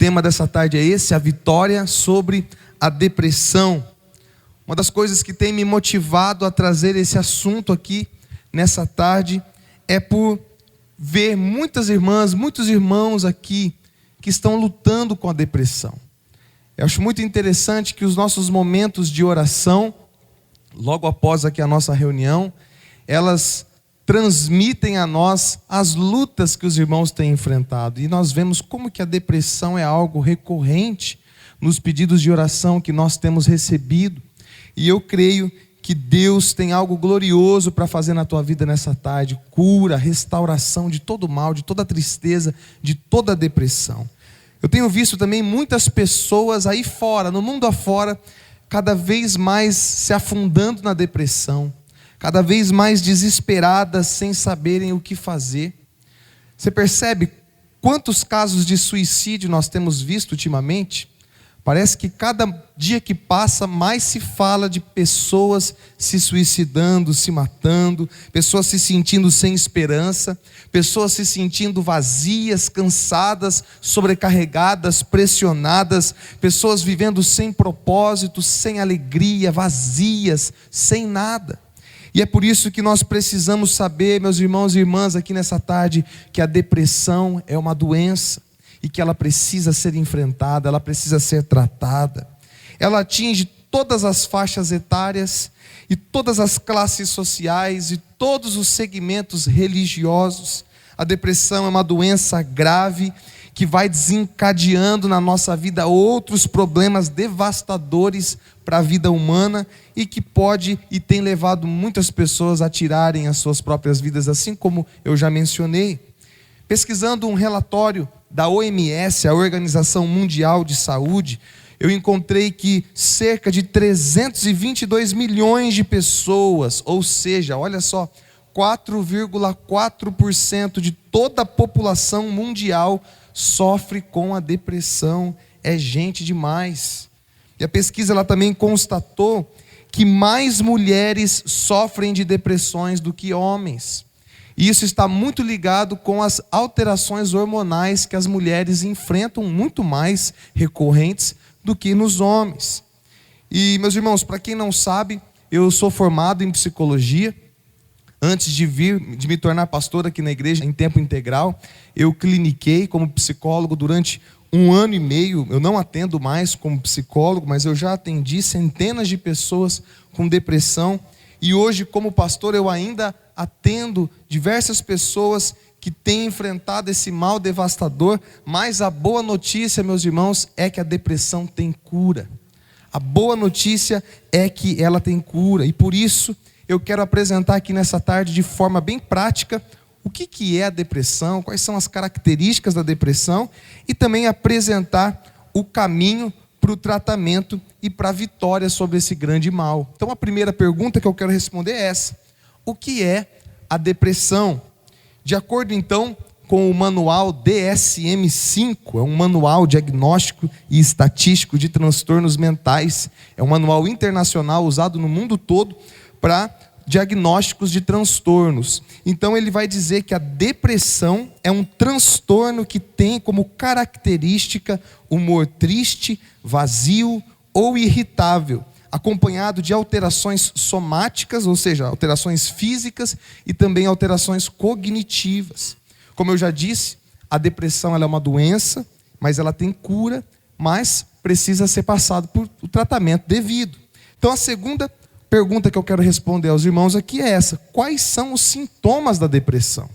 tema dessa tarde é esse, a vitória sobre a depressão. Uma das coisas que tem me motivado a trazer esse assunto aqui nessa tarde é por ver muitas irmãs, muitos irmãos aqui que estão lutando com a depressão. Eu acho muito interessante que os nossos momentos de oração, logo após aqui a nossa reunião, elas transmitem a nós as lutas que os irmãos têm enfrentado. E nós vemos como que a depressão é algo recorrente nos pedidos de oração que nós temos recebido. E eu creio que Deus tem algo glorioso para fazer na tua vida nessa tarde. Cura, restauração de todo mal, de toda tristeza, de toda depressão. Eu tenho visto também muitas pessoas aí fora, no mundo afora, cada vez mais se afundando na depressão. Cada vez mais desesperadas, sem saberem o que fazer. Você percebe quantos casos de suicídio nós temos visto ultimamente? Parece que cada dia que passa, mais se fala de pessoas se suicidando, se matando, pessoas se sentindo sem esperança, pessoas se sentindo vazias, cansadas, sobrecarregadas, pressionadas, pessoas vivendo sem propósito, sem alegria, vazias, sem nada. E é por isso que nós precisamos saber, meus irmãos e irmãs, aqui nessa tarde, que a depressão é uma doença e que ela precisa ser enfrentada, ela precisa ser tratada. Ela atinge todas as faixas etárias e todas as classes sociais e todos os segmentos religiosos. A depressão é uma doença grave que vai desencadeando na nossa vida outros problemas devastadores para a vida humana e que pode e tem levado muitas pessoas a tirarem as suas próprias vidas, assim como eu já mencionei. Pesquisando um relatório da OMS, a Organização Mundial de Saúde, eu encontrei que cerca de 322 milhões de pessoas, ou seja, olha só, 4,4% de toda a população mundial sofre com a depressão. É gente demais. E a pesquisa ela também constatou que mais mulheres sofrem de depressões do que homens. E isso está muito ligado com as alterações hormonais que as mulheres enfrentam, muito mais recorrentes do que nos homens. E, meus irmãos, para quem não sabe, eu sou formado em psicologia. Antes de me tornar pastor aqui na igreja em tempo integral, eu cliniquei como psicólogo durante 1 ano e meio. Eu não atendo mais como psicólogo, mas eu já atendi centenas de pessoas com depressão. E hoje, como pastor, eu ainda atendo diversas pessoas que têm enfrentado esse mal devastador. Mas a boa notícia, meus irmãos, é que a depressão tem cura. A boa notícia é que ela tem cura. E por isso eu quero apresentar aqui nessa tarde de forma bem prática o que é a depressão, quais são as características da depressão e também apresentar o caminho para o tratamento e para a vitória sobre esse grande mal. Então a primeira pergunta que eu quero responder é essa: o que é a depressão? De acordo então com o manual DSM-5, é um manual diagnóstico e estatístico de transtornos mentais, é um manual internacional usado no mundo todo para diagnósticos de transtornos. Então ele vai dizer que a depressão é um transtorno que tem como característica humor triste, vazio ou irritável, acompanhado de alterações somáticas, ou seja, alterações físicas e também alterações cognitivas. Como eu já disse, a depressão ela é uma doença, mas ela tem cura, mas precisa ser passado por o tratamento devido. Então a segunda pergunta que eu quero responder aos irmãos aqui é essa: quais são os sintomas da depressão?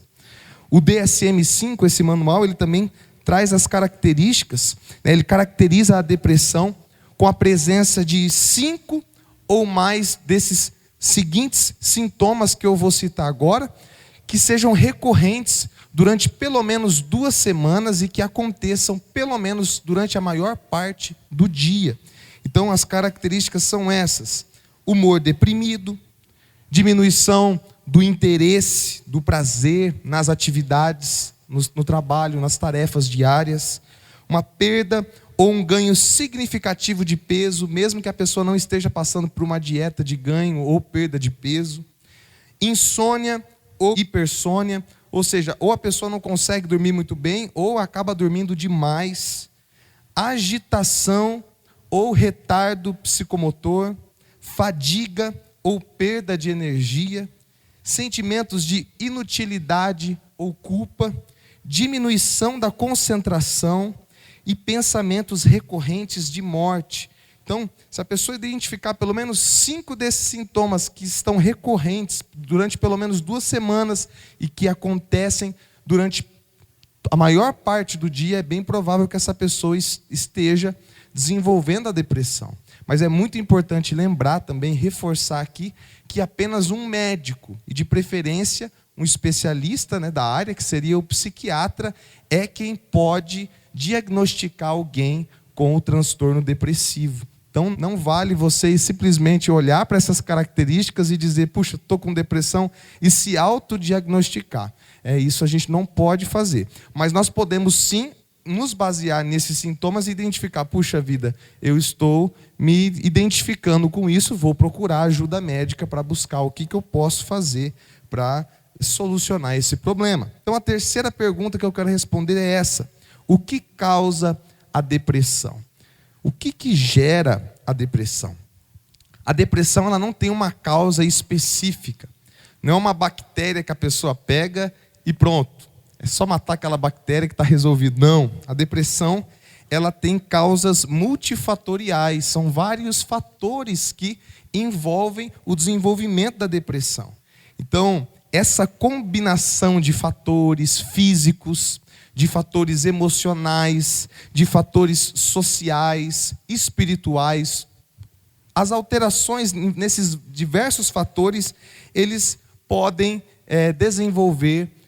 O DSM-5, esse manual, ele também traz as características, né? Ele caracteriza a depressão com a presença de 5 ou mais desses seguintes sintomas que eu vou citar agora, que sejam recorrentes durante pelo menos 2 semanas e que aconteçam pelo menos durante a maior parte do dia. Então as características são essas: humor deprimido, diminuição do interesse, do prazer nas atividades, no trabalho, nas tarefas diárias, uma perda ou um ganho significativo de peso, mesmo que a pessoa não esteja passando por uma dieta de ganho ou perda de peso, insônia ou hipersônia, ou seja, ou a pessoa não consegue dormir muito bem ou acaba dormindo demais, agitação ou retardo psicomotor, fadiga ou perda de energia, sentimentos de inutilidade ou culpa, diminuição da concentração e pensamentos recorrentes de morte. Então, se a pessoa identificar pelo menos 5 desses sintomas que estão recorrentes durante pelo menos 2 semanas e que acontecem durante a maior parte do dia, é bem provável que essa pessoa esteja desenvolvendo a depressão. Mas é muito importante lembrar também, reforçar aqui, que apenas um médico, e de preferência um especialista, da área, que seria o psiquiatra, é quem pode diagnosticar alguém com o transtorno depressivo. Então, não vale você simplesmente olhar para essas características e dizer, puxa, estou com depressão, e se autodiagnosticar. Isso a gente não pode fazer. Mas nós podemos sim nos basear nesses sintomas e identificar, puxa vida, eu estou me identificando com isso, vou procurar ajuda médica para buscar o que eu posso fazer para solucionar esse problema. Então, a terceira pergunta que eu quero responder é essa: o que causa a depressão? O que gera a depressão? A depressão, ela não tem uma causa específica. Não é uma bactéria que a pessoa pega e pronto. É só matar aquela bactéria que está resolvido. Não. A depressão, ela tem causas multifatoriais. São vários fatores que envolvem o desenvolvimento da depressão. Então, essa combinação de fatores físicos, de fatores emocionais, de fatores sociais, espirituais, as alterações nesses diversos fatores, eles podem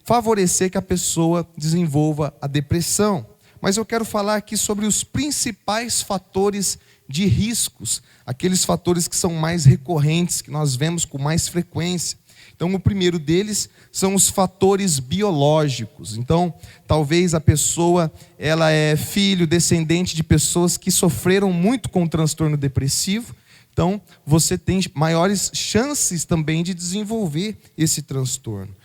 favorecer que a pessoa desenvolva a depressão. Mas eu quero falar aqui sobre os principais fatores de riscos, aqueles fatores que são mais recorrentes, que nós vemos com mais frequência. Então, o primeiro deles são os fatores biológicos. Então, talvez a pessoa, ela é filho, descendente de pessoas que sofreram muito com o transtorno depressivo. Então, você tem maiores chances também de desenvolver esse transtorno,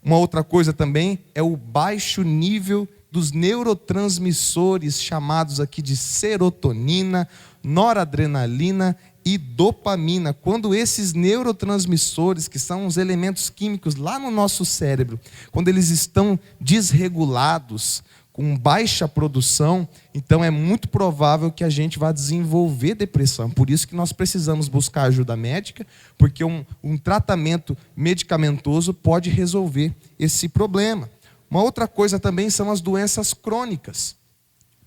Uma outra coisa também é o baixo nível dos neurotransmissores chamados aqui de serotonina, noradrenalina e dopamina. Quando esses neurotransmissores, que são os elementos químicos lá no nosso cérebro, quando eles estão desregulados, com baixa produção, então é muito provável que a gente vá desenvolver depressão. Por isso que nós precisamos buscar ajuda médica, porque um tratamento medicamentoso pode resolver esse problema. Uma outra coisa também são as doenças crônicas.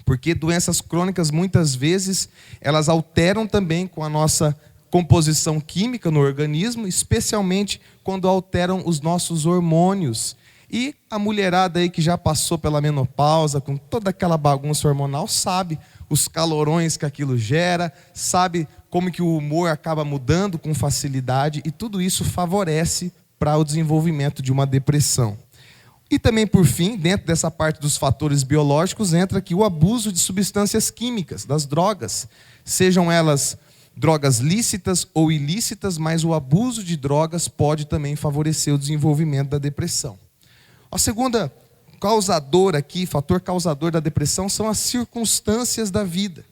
Porque doenças crônicas, muitas vezes, elas alteram também com a nossa composição química no organismo, especialmente quando alteram os nossos hormônios. E a mulherada aí que já passou pela menopausa, com toda aquela bagunça hormonal, sabe os calorões que aquilo gera, sabe como que o humor acaba mudando com facilidade, e tudo isso favorece para o desenvolvimento de uma depressão. E também, por fim, dentro dessa parte dos fatores biológicos, entra aqui o abuso de substâncias químicas, das drogas. Sejam elas drogas lícitas ou ilícitas, mas o abuso de drogas pode também favorecer o desenvolvimento da depressão. A segunda fator causador da depressão são as circunstâncias da vida.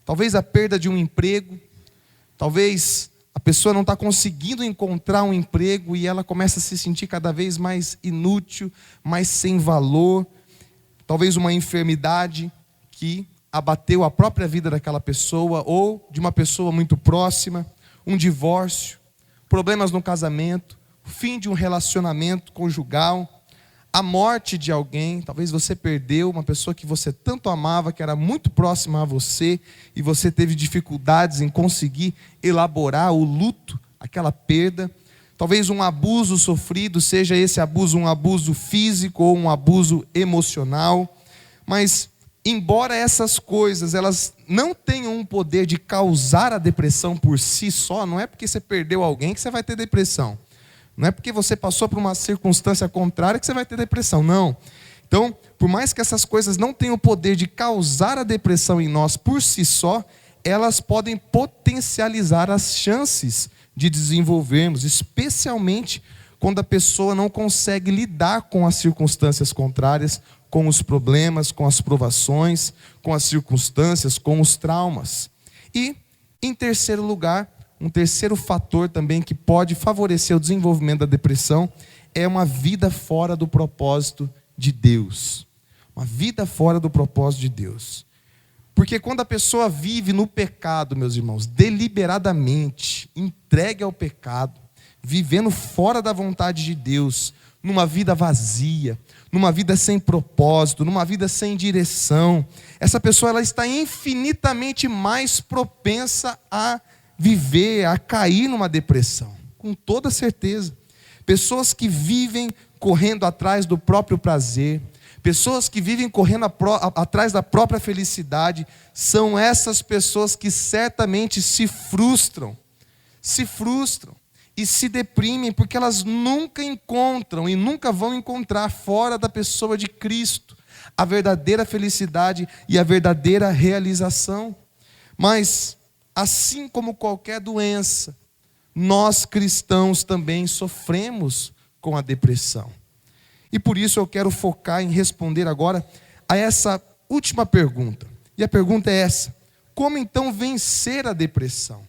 Talvez a perda de um emprego, talvez a pessoa não está conseguindo encontrar um emprego e ela começa a se sentir cada vez mais inútil, mais sem valor. Talvez uma enfermidade que abateu a própria vida daquela pessoa ou de uma pessoa muito próxima, um divórcio, problemas no casamento, o fim de um relacionamento conjugal, a morte de alguém. Talvez você perdeu uma pessoa que você tanto amava, que era muito próxima a você, e você teve dificuldades em conseguir elaborar o luto, aquela perda. Talvez um abuso sofrido, seja esse abuso um abuso físico ou um abuso emocional. Mas, embora essas coisas elas não tenham um poder de causar a depressão por si só, não é porque você perdeu alguém que você vai ter depressão. Não é porque você passou por uma circunstância contrária que você vai ter depressão, não. Então, por mais que essas coisas não tenham o poder de causar a depressão em nós por si só, elas podem potencializar as chances de desenvolvermos, especialmente quando a pessoa não consegue lidar com as circunstâncias contrárias, com os problemas, com as provações, com as circunstâncias, com os traumas. E, em terceiro lugar, um terceiro fator também que pode favorecer o desenvolvimento da depressão é uma vida fora do propósito de Deus. Uma vida fora do propósito de Deus. Porque quando a pessoa vive no pecado, meus irmãos, deliberadamente, entregue ao pecado, vivendo fora da vontade de Deus, numa vida vazia, numa vida sem propósito, numa vida sem direção, essa pessoa ela está infinitamente mais propensa a viver, a cair numa depressão, com toda certeza. Pessoas que vivem correndo atrás do próprio prazer, pessoas que vivem correndo atrás da própria felicidade, são essas pessoas que certamente se frustram e se deprimem, porque elas nunca encontram e nunca vão encontrar fora da pessoa de Cristo a verdadeira felicidade e a verdadeira realização. Mas, assim como qualquer doença, nós cristãos também sofremos com a depressão. E por isso eu quero focar em responder agora a essa última pergunta. E a pergunta é essa: como então vencer a depressão?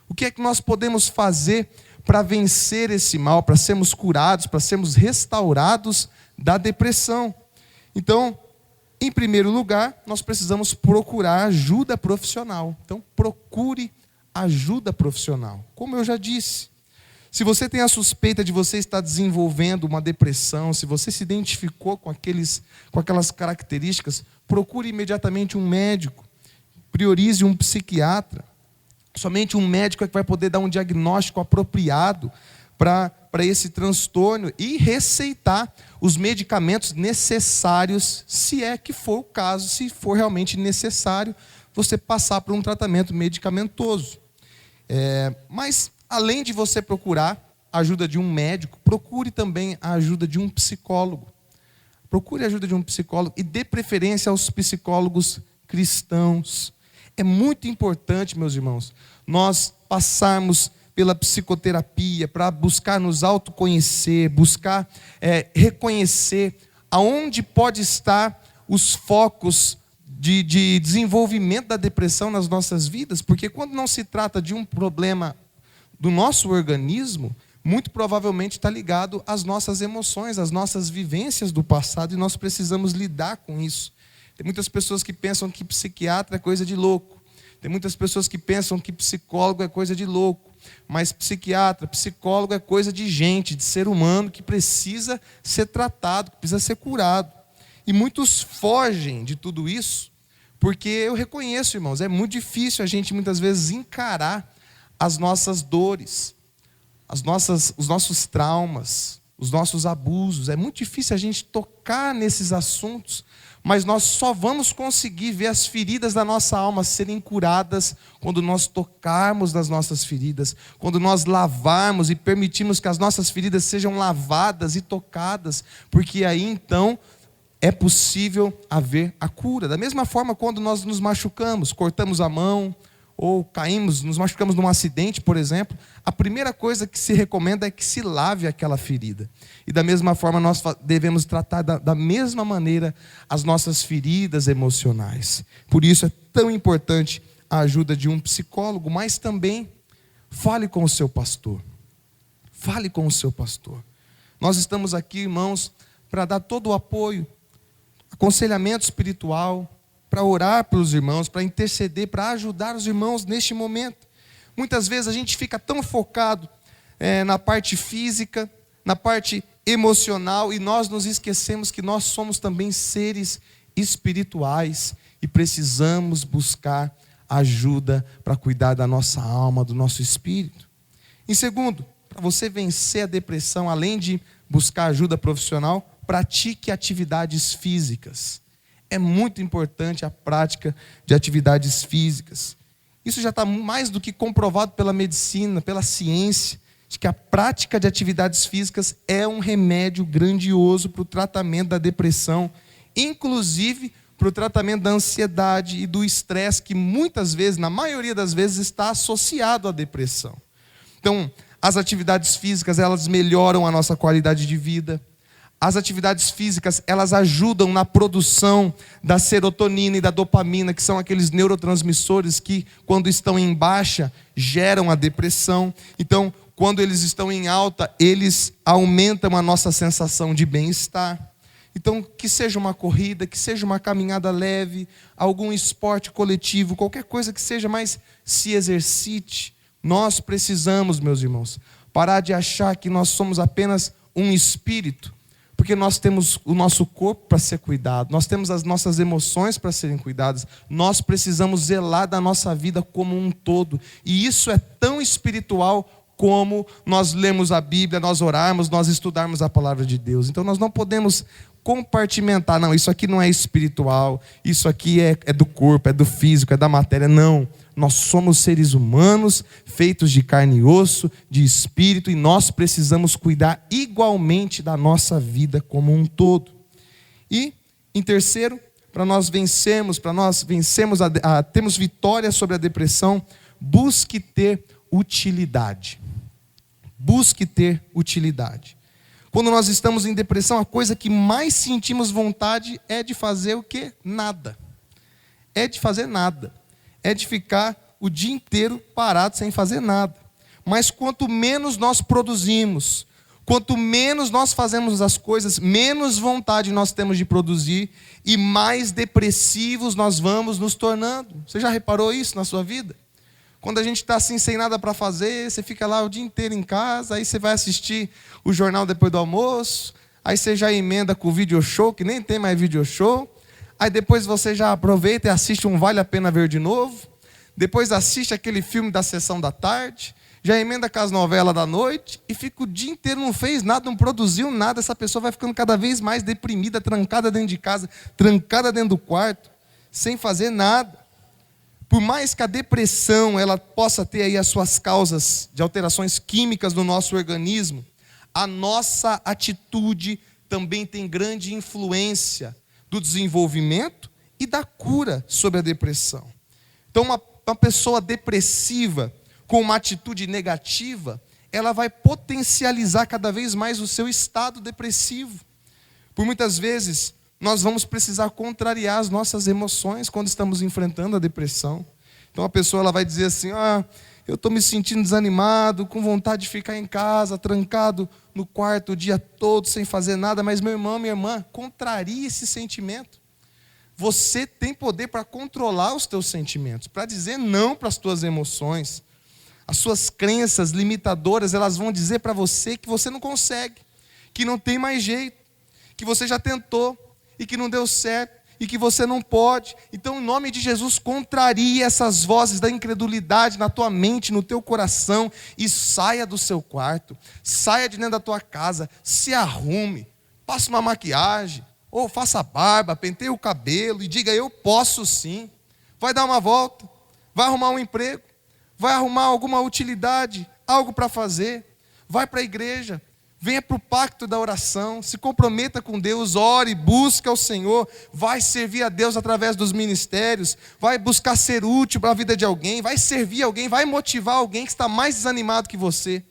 O que é que nós podemos fazer para vencer esse mal, para sermos curados, para sermos restaurados da depressão? Então, em primeiro lugar, nós precisamos procurar ajuda profissional. Então, procure ajuda profissional. Como eu já disse, se você tem a suspeita de você estar desenvolvendo uma depressão, se você se identificou com aquelas características, procure imediatamente um médico, priorize um psiquiatra. Somente um médico é que vai poder dar um diagnóstico apropriado para esse transtorno e receitar os medicamentos necessários, se é que for o caso, se for realmente necessário você passar por um tratamento medicamentoso. Mas, além de você procurar a ajuda de um médico, procure também a ajuda de um psicólogo. Procure a ajuda de um psicólogo e dê preferência aos psicólogos cristãos. É muito importante, meus irmãos, nós passarmos pela psicoterapia para buscar nos autoconhecer, buscar reconhecer aonde pode estar os focos de desenvolvimento da depressão nas nossas vidas, porque quando não se trata de um problema do nosso organismo, muito provavelmente está ligado às nossas emoções, às nossas vivências do passado, e nós precisamos lidar com isso. Tem muitas pessoas que pensam que psiquiatra é coisa de louco. Tem muitas pessoas que pensam que psicólogo é coisa de louco. Mas psiquiatra, psicólogo é coisa de gente, de ser humano que precisa ser tratado, que precisa ser curado. E muitos fogem de tudo isso, porque eu reconheço, irmãos, é muito difícil a gente muitas vezes encarar as nossas dores, os nossos traumas, os nossos abusos. É muito difícil a gente tocar nesses assuntos, mas nós só vamos conseguir ver as feridas da nossa alma serem curadas quando nós tocarmos nas nossas feridas, quando nós lavarmos e permitirmos que as nossas feridas sejam lavadas e tocadas, porque aí então é possível haver a cura. Da mesma forma, quando nós nos machucamos, cortamos a mão, ou caímos, nos machucamos num acidente, por exemplo, a primeira coisa que se recomenda é que se lave aquela ferida. E da mesma forma nós devemos tratar da mesma maneira as nossas feridas emocionais. Por isso é tão importante a ajuda de um psicólogo, mas também fale com o seu pastor. Fale com o seu pastor. Nós estamos aqui, irmãos, para dar todo o apoio, aconselhamento espiritual, para orar pelos irmãos, para interceder, para ajudar os irmãos neste momento. Muitas vezes a gente fica tão focado na parte física, na parte emocional, e nós nos esquecemos que nós somos também seres espirituais e precisamos buscar ajuda para cuidar da nossa alma, do nosso espírito. Em segundo, para você vencer a depressão, além de buscar ajuda profissional, pratique atividades físicas. É muito importante a prática de atividades físicas. Isso já está mais do que comprovado pela medicina, pela ciência, de que a prática de atividades físicas é um remédio grandioso para o tratamento da depressão, inclusive para o tratamento da ansiedade e do estresse, que muitas vezes, na maioria das vezes, está associado à depressão. Então, as atividades físicas, elas melhoram a nossa qualidade de vida. As atividades físicas, elas ajudam na produção da serotonina e da dopamina, que são aqueles neurotransmissores que, quando estão em baixa, geram a depressão. Então, quando eles estão em alta, eles aumentam a nossa sensação de bem-estar. Então, que seja uma corrida, que seja uma caminhada leve, algum esporte coletivo, qualquer coisa que seja, mas se exercite. Nós precisamos, meus irmãos, parar de achar que nós somos apenas um espírito, porque nós temos o nosso corpo para ser cuidado, nós temos as nossas emoções para serem cuidadas, nós precisamos zelar da nossa vida como um todo, e isso é tão espiritual como nós lemos a Bíblia, nós orarmos, nós estudarmos a palavra de Deus. Então nós não podemos compartimentar, não, isso aqui não é espiritual, isso aqui é do corpo, é do físico, é da matéria. Não, nós somos seres humanos, feitos de carne e osso, de espírito, e nós precisamos cuidar igualmente da nossa vida como um todo. E, em terceiro, para nós vencermos, termos vitória sobre a depressão, busque ter utilidade. Busque ter utilidade. Quando nós estamos em depressão, a coisa que mais sentimos vontade é de fazer o quê? Nada. É de fazer nada. É de ficar o dia inteiro parado sem fazer nada. Mas quanto menos nós produzimos, quanto menos nós fazemos as coisas, menos vontade nós temos de produzir e mais depressivos nós vamos nos tornando. Você já reparou isso na sua vida? Quando a gente está assim sem nada para fazer, você fica lá o dia inteiro em casa, aí você vai assistir o jornal depois do almoço, aí você já emenda com o video show, que nem tem mais video show, aí depois você já aproveita e assiste um Vale a Pena Ver de novo, depois assiste aquele filme da sessão da tarde, já emenda com as novelas da noite, e fica o dia inteiro, não fez nada, não produziu nada, essa pessoa vai ficando cada vez mais deprimida, trancada dentro de casa, trancada dentro do quarto, sem fazer nada. Por mais que a depressão ela possa ter aí as suas causas de alterações químicas no nosso organismo, a nossa atitude também tem grande influência do desenvolvimento e da cura sobre a depressão. Então, uma pessoa depressiva com uma atitude negativa, ela vai potencializar cada vez mais o seu estado depressivo. Por muitas vezes, nós vamos precisar contrariar as nossas emoções quando estamos enfrentando a depressão. Então a pessoa ela vai dizer assim, eu estou me sentindo desanimado, com vontade de ficar em casa, trancado no quarto o dia todo, sem fazer nada. Mas meu irmão, minha irmã, contrarie esse sentimento. Você tem poder para controlar os teus sentimentos, para dizer não para as tuas emoções. As suas crenças limitadoras, elas vão dizer para você que você não consegue, que não tem mais jeito, que você já tentou e que não deu certo e que você não pode. Então, em nome de Jesus, contrarie essas vozes da incredulidade na tua mente, no teu coração, e saia do seu quarto, saia de dentro da tua casa, se arrume, passe uma maquiagem, ou faça a barba, penteie o cabelo e diga, eu posso sim. Vai dar uma volta, vai arrumar um emprego, vai arrumar alguma utilidade, algo para fazer, vai para a igreja, venha para o pacto da oração, se comprometa com Deus, ore, busque ao Senhor, vai servir a Deus através dos ministérios, vai buscar ser útil para a vida de alguém, vai servir alguém, vai motivar alguém que está mais desanimado que você.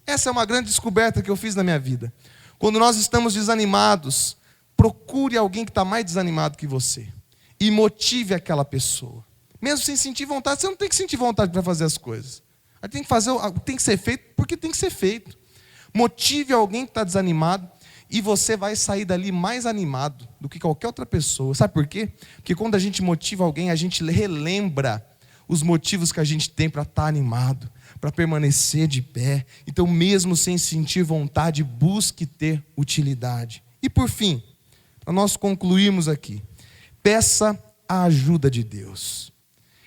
Essa é uma grande descoberta que eu fiz na minha vida. Quando nós estamos desanimados, procure alguém que está mais desanimado que você e motive aquela pessoa. Mesmo sem sentir vontade, você não tem que sentir vontade para fazer as coisas. Tem que ser feito porque tem que ser feito. Motive alguém que está desanimado e você vai sair dali mais animado do que qualquer outra pessoa. Sabe por quê? Porque quando a gente motiva alguém, a gente relembra os motivos que a gente tem para estar animado, para permanecer de pé. Então, mesmo sem sentir vontade, busque ter utilidade. E por fim, para nós concluirmos aqui, peça a ajuda de Deus.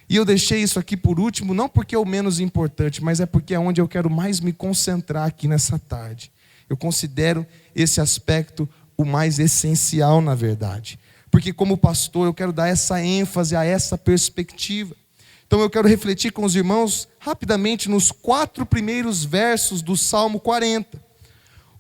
E eu deixei isso aqui por último, não porque é o menos importante, mas é porque é onde eu quero mais me concentrar aqui nessa tarde. Eu considero esse aspecto o mais essencial, na verdade. Porque como pastor eu quero dar essa ênfase a essa perspectiva. Então eu quero refletir com os irmãos rapidamente nos 4 primeiros versos do Salmo 40.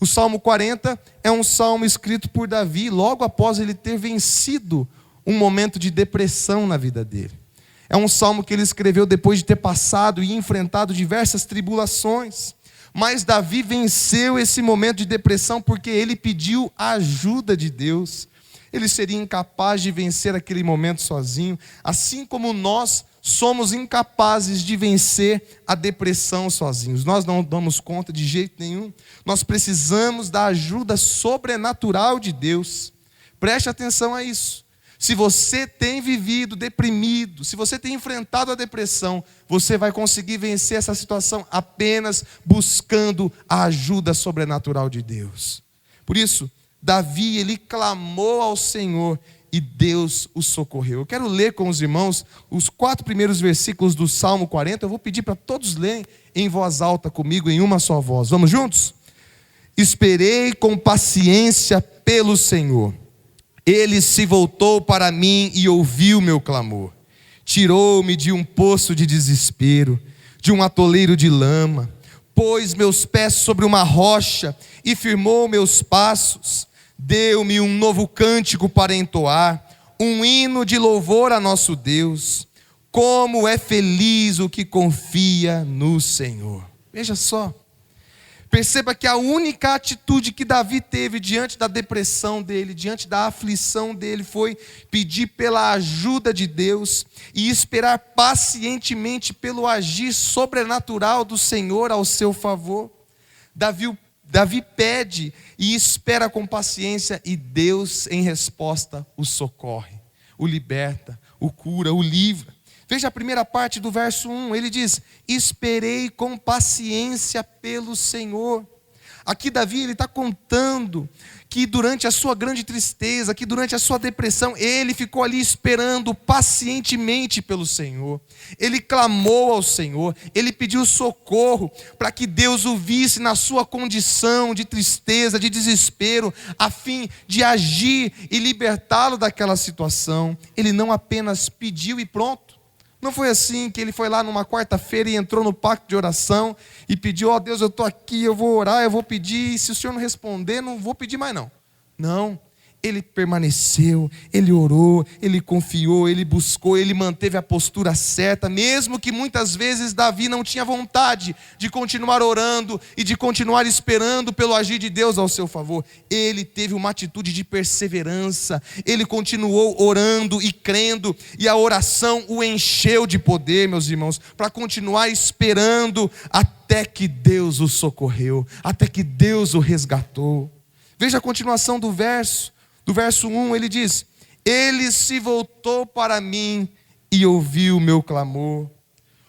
O Salmo 40 é um salmo escrito por Davi logo após ele ter vencido um momento de depressão na vida dele. É um salmo que ele escreveu depois de ter passado e enfrentado diversas tribulações. Mas Davi venceu esse momento de depressão porque ele pediu a ajuda de Deus. Ele seria incapaz de vencer aquele momento sozinho, assim como nós somos incapazes de vencer a depressão sozinhos. Nós não damos conta de jeito nenhum. Nós precisamos da ajuda sobrenatural de Deus. Preste atenção a isso. Se você tem vivido deprimido, se você tem enfrentado a depressão, você vai conseguir vencer essa situação apenas buscando a ajuda sobrenatural de Deus. Por isso, Davi, ele clamou ao Senhor e Deus o socorreu. Eu quero ler com os irmãos os 4 primeiros versículos do Salmo 40. Eu vou pedir para todos lerem em voz alta comigo, em uma só voz. Vamos juntos? Esperei com paciência pelo Senhor. Ele se voltou para mim e ouviu meu clamor. Tirou-me de um poço de desespero, de um atoleiro de lama. Pôs meus pés sobre uma rocha e firmou meus passos. Deu-me um novo cântico para entoar, um hino de louvor a nosso Deus. Como é feliz o que confia no Senhor. Veja só. Perceba que a única atitude que Davi teve diante da depressão dele, diante da aflição dele, foi pedir pela ajuda de Deus e esperar pacientemente pelo agir sobrenatural do Senhor ao seu favor. Davi pede e espera com paciência e Deus, em resposta, o socorre, o liberta, o cura, o livra. Veja a primeira parte do verso 1, ele diz: esperei com paciência pelo Senhor. Aqui Davi está contando que durante a sua grande tristeza, que durante a sua depressão, ele ficou ali esperando pacientemente pelo Senhor. Ele clamou ao Senhor, ele pediu socorro para que Deus o visse na sua condição de tristeza, de desespero, a fim de agir e libertá-lo daquela situação. Ele não apenas pediu e pronto. Não foi assim que ele foi lá numa quarta-feira e entrou no pacto de oração e pediu: ó Deus, eu estou aqui, eu vou orar, eu vou pedir, e se o Senhor não responder, não vou pedir mais não. Não, ele permaneceu, ele orou, ele confiou, ele buscou, ele manteve a postura certa, mesmo que muitas vezes Davi não tinha vontade de continuar orando e de continuar esperando pelo agir de Deus ao seu favor. Ele teve uma atitude de perseverança, ele continuou orando e crendo, e a oração o encheu de poder, meus irmãos, para continuar esperando até que Deus o socorreu, até que Deus o resgatou. Veja a continuação do verso 1, ele diz: ele se voltou para mim e ouviu o meu clamor.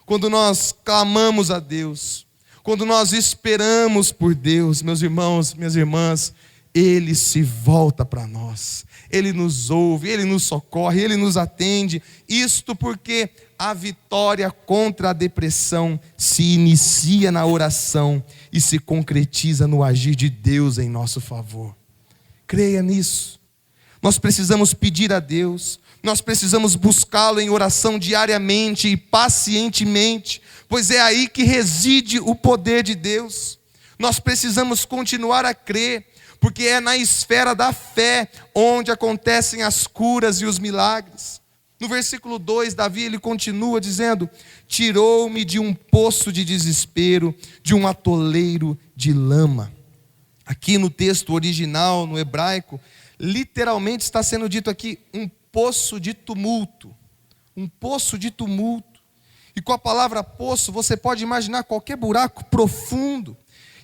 Quando nós clamamos a Deus, quando nós esperamos por Deus, meus irmãos, minhas irmãs, Ele se volta para nós, Ele nos ouve, Ele nos socorre, Ele nos atende. Isto porque a vitória contra a depressão se inicia na oração e se concretiza no agir de Deus em nosso favor. Creia nisso. Nós precisamos pedir a Deus, nós precisamos buscá-lo em oração diariamente e pacientemente, pois é aí que reside o poder de Deus. Nós precisamos continuar a crer, porque é na esfera da fé onde acontecem as curas e os milagres. No versículo 2, Davi ele continua dizendo: tirou-me de um poço de desespero, de um atoleiro de lama. Aqui no texto original, no hebraico, literalmente está sendo dito aqui um poço de tumulto. Um poço de tumulto. E com a palavra poço, você pode imaginar qualquer buraco profundo.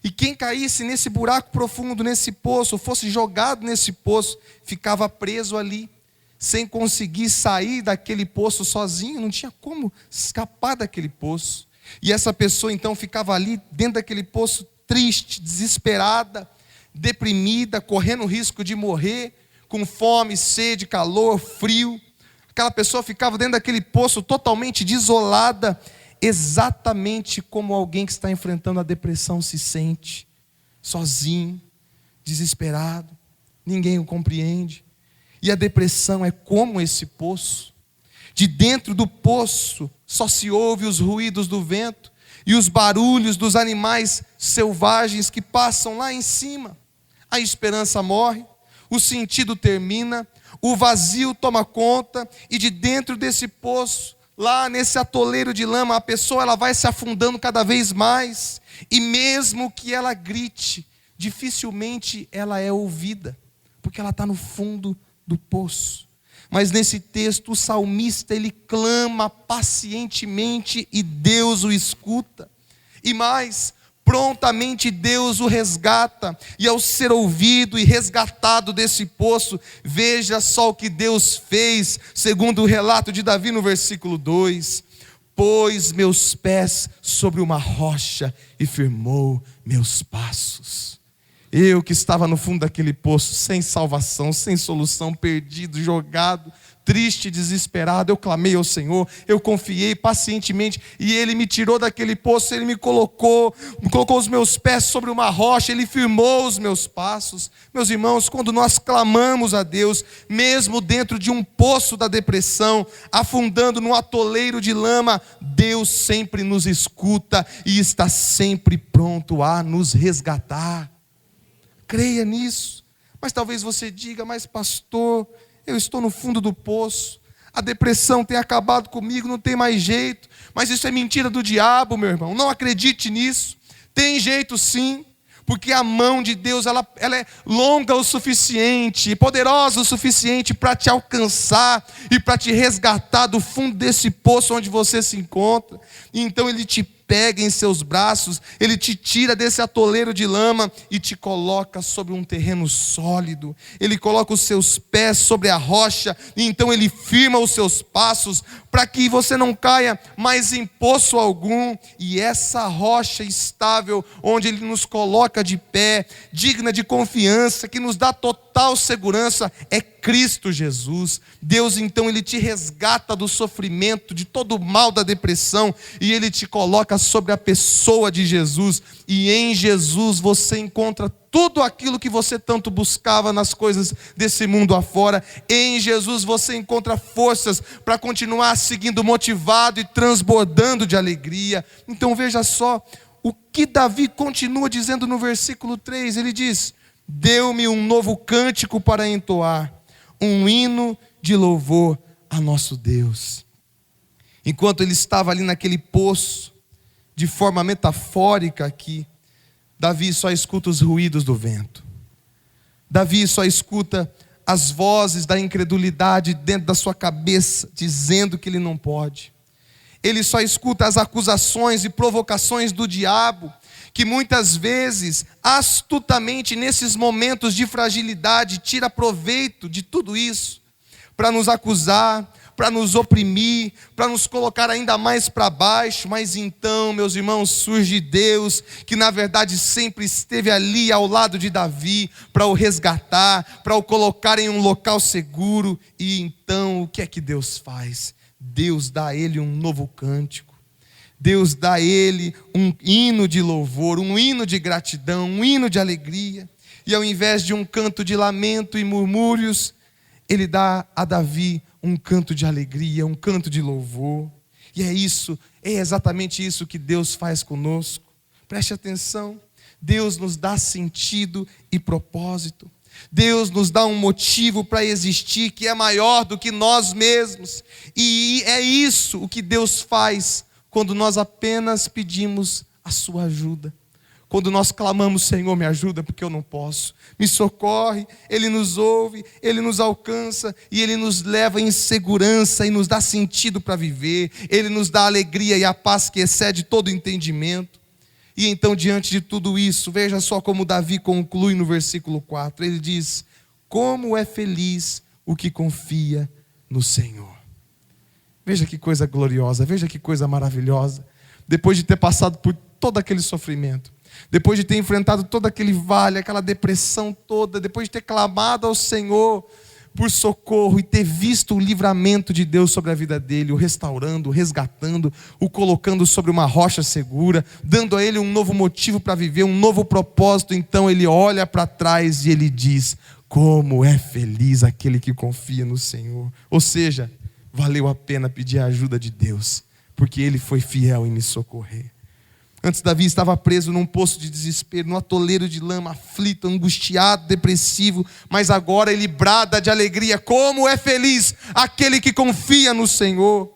E quem caísse nesse buraco profundo, nesse poço, ou fosse jogado nesse poço, ficava preso ali, sem conseguir sair daquele poço sozinho, não tinha como escapar daquele poço. E essa pessoa então ficava ali dentro daquele poço, triste, desesperada, deprimida, correndo o risco de morrer, com fome, sede, calor, frio. Aquela pessoa ficava dentro daquele poço totalmente desolada, exatamente como alguém que está enfrentando a depressão se sente, sozinho, desesperado, ninguém o compreende. E a depressão é como esse poço. De dentro do poço só se ouve os ruídos do vento e os barulhos dos animais selvagens que passam lá em cima. A esperança morre, o sentido termina, o vazio toma conta, e de dentro desse poço, lá nesse atoleiro de lama, a pessoa ela vai se afundando cada vez mais, E mesmo que ela grite, dificilmente ela é ouvida, porque ela está no fundo do poço. Mas nesse texto o salmista, ele clama pacientemente e Deus o escuta. E mais, prontamente Deus o resgata. E ao ser ouvido e resgatado desse poço, veja só o que Deus fez, segundo o relato de Davi no versículo 2. Pôs meus pés sobre uma rocha e firmou meus passos. Eu que estava no fundo daquele poço, sem salvação, sem solução, perdido, jogado, triste, desesperado, eu clamei ao Senhor, eu confiei pacientemente, e Ele me tirou daquele poço, Ele me colocou os meus pés sobre uma rocha, Ele firmou os meus passos. Meus irmãos, quando nós clamamos a Deus, mesmo dentro de um poço da depressão, afundando num atoleiro de lama, Deus sempre nos escuta e está sempre pronto a nos resgatar. Creia nisso. Mas talvez você diga: mas pastor, eu estou no fundo do poço, a depressão tem acabado comigo, não tem mais jeito. Mas isso é mentira do diabo, meu irmão, não acredite nisso. Tem jeito sim, porque a mão de Deus ela é longa o suficiente, poderosa o suficiente para te alcançar e para te resgatar do fundo desse poço onde você se encontra. E então Ele te pega em seus braços, Ele te tira desse atoleiro de lama e te coloca sobre um terreno sólido. Ele coloca os seus pés sobre a rocha e então Ele firma os seus passos para que você não caia mais em poço algum. E essa rocha estável onde Ele nos coloca de pé, digna de confiança, que nos dá total segurança, é Cristo Jesus. Deus então Ele te resgata do sofrimento, de todo o mal da depressão, e Ele te coloca sobre a pessoa de Jesus. E em Jesus você encontra tudo aquilo que você tanto buscava nas coisas desse mundo afora. Em Jesus você encontra forças para continuar seguindo motivado e transbordando de alegria. Então veja só o que Davi continua dizendo no versículo 3. Ele diz: deu-me um novo cântico para entoar, um hino de louvor a nosso Deus. Enquanto ele estava ali naquele poço, de forma metafórica aqui, Davi só escuta os ruídos do vento. Davi só escuta as vozes da incredulidade dentro da sua cabeça, dizendo que ele não pode. Ele só escuta as acusações e provocações do diabo, que muitas vezes, astutamente, nesses momentos de fragilidade, tira proveito de tudo isso, para nos acusar, para nos oprimir, para nos colocar ainda mais para baixo. Mas então, meus irmãos, surge Deus, que na verdade sempre esteve ali ao lado de Davi, para o resgatar, para o colocar em um local seguro. E então, o que é que Deus faz? Deus dá a ele um novo cântico. Deus dá a ele um hino de louvor, um hino de gratidão, um hino de alegria. E ao invés de um canto de lamento e murmúrios, Ele dá a Davi um canto de alegria, um canto de louvor. E é exatamente isso que Deus faz conosco. Preste atenção, Deus nos dá sentido e propósito. Deus nos dá um motivo para existir que é maior do que nós mesmos. E é isso o que Deus faz quando nós apenas pedimos a sua ajuda. Quando nós clamamos: Senhor, me ajuda porque eu não posso, me socorre. Ele nos ouve, Ele nos alcança e Ele nos leva em segurança e nos dá sentido para viver. Ele nos dá a alegria e a paz que excede todo entendimento. E então, diante de tudo isso, veja só como Davi conclui no versículo 4. Ele diz: como é feliz o que confia no Senhor. Veja que coisa gloriosa, veja que coisa maravilhosa. Depois de ter passado por todo aquele sofrimento, depois de ter enfrentado todo aquele vale, aquela depressão toda, depois de ter clamado ao Senhor por socorro e ter visto o livramento de Deus sobre a vida dele, o restaurando, o resgatando, o colocando sobre uma rocha segura, dando a ele um novo motivo para viver, um novo propósito. Então ele olha para trás e ele diz: como é feliz aquele que confia no Senhor. Ou seja, valeu a pena pedir a ajuda de Deus, porque Ele foi fiel em me socorrer. Antes Davi estava preso num poço de desespero, num atoleiro de lama, aflito, angustiado, depressivo. Mas agora ele brada de alegria: como é feliz aquele que confia no Senhor.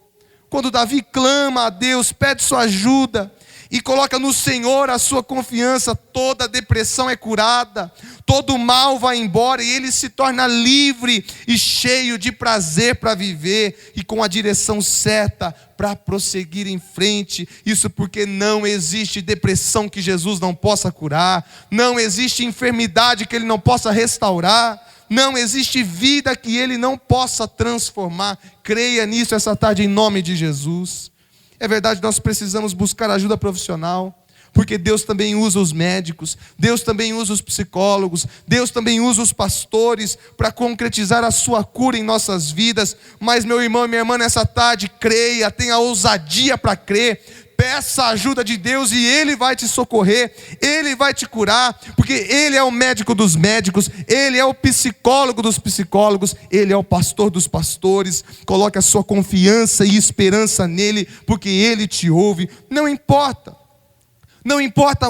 Quando Davi clama a Deus, pede sua ajuda, e coloca no Senhor a sua confiança, toda depressão é curada, todo mal vai embora e ele se torna livre e cheio de prazer para viver e com a direção certa para prosseguir em frente. Isso porque não existe depressão que Jesus não possa curar, não existe enfermidade que ele não possa restaurar, não existe vida que ele não possa transformar. Creia nisso essa tarde em nome de Jesus. É verdade, nós precisamos buscar ajuda profissional, porque Deus também usa os médicos, Deus também usa os psicólogos, Deus também usa os pastores para concretizar a sua cura em nossas vidas. Mas meu irmão e minha irmã, nessa tarde, creia, tenha ousadia para crer. Peça a ajuda de Deus e Ele vai te socorrer, Ele vai te curar, porque Ele é o médico dos médicos, Ele é o psicólogo dos psicólogos, Ele é o pastor dos pastores. Coloque a sua confiança e esperança nele, porque Ele te ouve. Não importa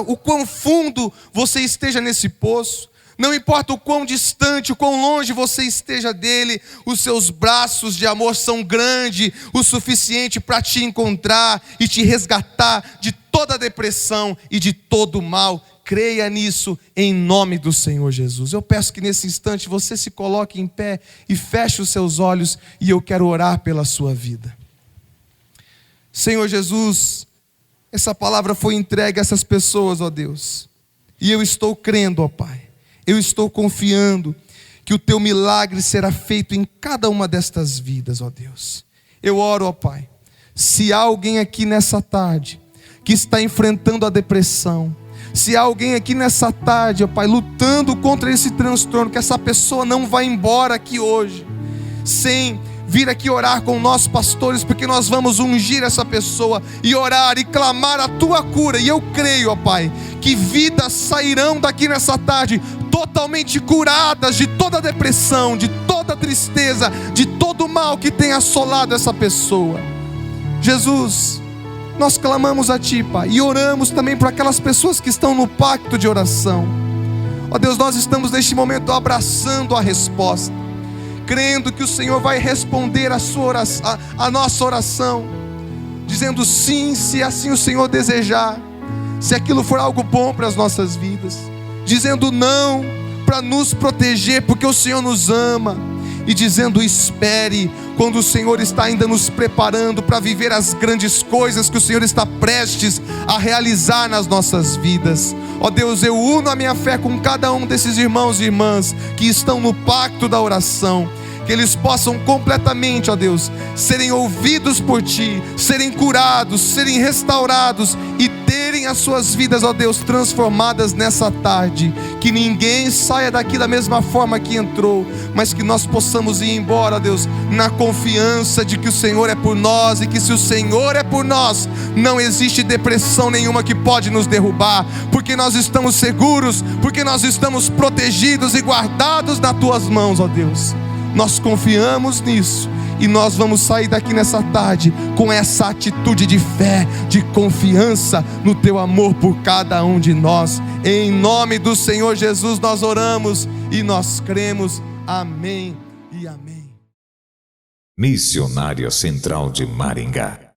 o quão fundo você esteja nesse poço, não importa o quão distante, o quão longe você esteja dele, os seus braços de amor são grandes o suficiente para te encontrar e te resgatar de toda depressão e de todo mal. Creia nisso em nome do Senhor Jesus. Eu peço que nesse instante você se coloque em pé e feche os seus olhos, e eu quero orar pela sua vida. Senhor Jesus, essa palavra foi entregue a essas pessoas, ó Deus, e eu estou crendo, ó Pai, eu estou confiando que o teu milagre será feito em cada uma destas vidas, ó Deus. Eu oro, ó Pai, se há alguém aqui nessa tarde que está enfrentando a depressão, se há alguém aqui nessa tarde, ó Pai, lutando contra esse transtorno, que essa pessoa não vá embora aqui hoje sem vir aqui orar com nós pastores, porque nós vamos ungir essa pessoa e orar e clamar a tua cura. E eu creio, ó Pai, que vidas sairão daqui nessa tarde totalmente curadas de toda depressão, de toda tristeza, de todo mal que tem assolado essa pessoa. Jesus, nós clamamos a Ti, Pai, e oramos também por aquelas pessoas que estão no pacto de oração. Ó Deus, nós estamos neste momento abraçando a resposta, crendo que o Senhor vai responder a nossa oração, dizendo sim, se assim o Senhor desejar, se aquilo for algo bom para as nossas vidas, dizendo não para nos proteger, porque o Senhor nos ama, e dizendo espere, quando o Senhor está ainda nos preparando para viver as grandes coisas que o Senhor está prestes a realizar nas nossas vidas. Ó Deus, eu uno a minha fé com cada um desses irmãos e irmãs que estão no pacto da oração, que eles possam completamente, ó Deus, serem ouvidos por Ti, serem curados, serem restaurados e terem as suas vidas, ó Deus, transformadas nessa tarde. Que ninguém saia daqui da mesma forma que entrou, mas que nós possamos ir embora, ó Deus, na confiança de que o Senhor é por nós, e que se o Senhor é por nós, não existe depressão nenhuma que pode nos derrubar, porque nós estamos seguros, porque nós estamos protegidos e guardados nas Tuas mãos, ó Deus. Nós confiamos nisso, e nós vamos sair daqui nessa tarde com essa atitude de fé, de confiança no Teu amor por cada um de nós. Em nome do Senhor Jesus nós oramos e nós cremos. Amém e amém. Missionária Central de Maringá.